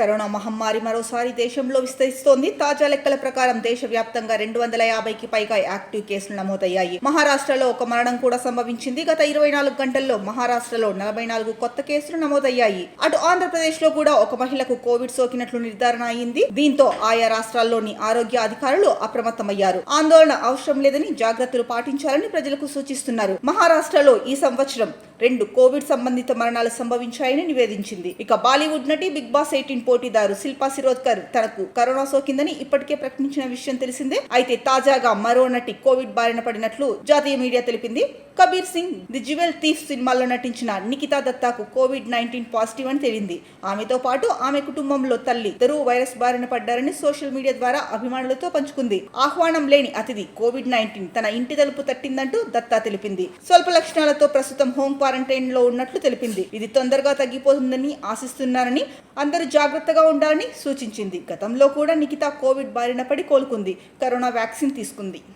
Corona మహమ్మారి మరోసారి దేశంలో విస్తరిస్తోంది. తాజా లెక్కల ప్రకారం దేశవ్యాప్తంగా 250కి పైగా యాక్టివ్ కేసులు నమోదయ్యాయి. మహారాష్ట్రలో ఒక మరణం కూడా సంభవించింది. గత 24 గంటల్లో మహారాష్ట్రలో 44 కొత్త కేసులు నమోదయ్యాయి. అటు ఆంధ్రప్రదేశ్ లో కూడా ఒక మహిళకు కోవిడ్ సోకినట్లు నిర్ధారణ అయింది. దీంతో ఆయా రాష్ట్రాల్లోని ఆరోగ్య అధికారులు అప్రమత్తమయ్యారు. ఆందోళన అవసరం లేదని, జాగ్రత్తలు పాటించాలని ప్రజలకు సూచిస్తున్నారు. మహారాష్ట్రలో ఈ సంవత్సరం 2 కోవిడ్ సంబంధిత మరణాలు సంభవించాయని నివేదించింది. ఇక బాలీవుడ్ నటి బిగ్ బాస్ 18 పోటీదారు శిల్పా శిరోద్కర్ తనకు కరోనా సోకిందని ఇప్పటికే ప్రకటించిన విషయం తెలిసిందే. అయితే తాజాగా మరో నటి కోవిడ్ బారిన పడినట్లు జాతీయ మీడియా తెలిపింది. Kabir Singh the jewel thief సినిమాలో నటించిన నిఖితా దత్తాకు కోవిడ్-19 పాజిటివ్ అని తేలింది. ఆమెతో పాటు ఆమె కుటుంబంలో తల్లి ఇద్దరూ వైరస్ బారిన పడ్డారని సోషల్ మీడియా ద్వారా అభిమానులతో పంచుకుంది. ఆహ్వానం లేని అతిథి కోవిడ్-19 తన ఇంటి తలుపు తట్టిందంటూ దత్తా తెలిపింది. స్వల్ప లక్షణాలతో ప్రస్తుతం హోమ్ క్వారంటైన్ లో ఉన్నట్లు తెలిపింది. ఇది తొందరగా తగ్గిపోతుందని ఆశిస్తున్నారని, అందరూ జాగ్రత్తగా ఉండాలని సూచించింది. గతంలో కూడా నిఖితా కోవిడ్ బారిన పడి కోలుకుంది. కరోనా వ్యాక్సిన్ తీసుకుంది.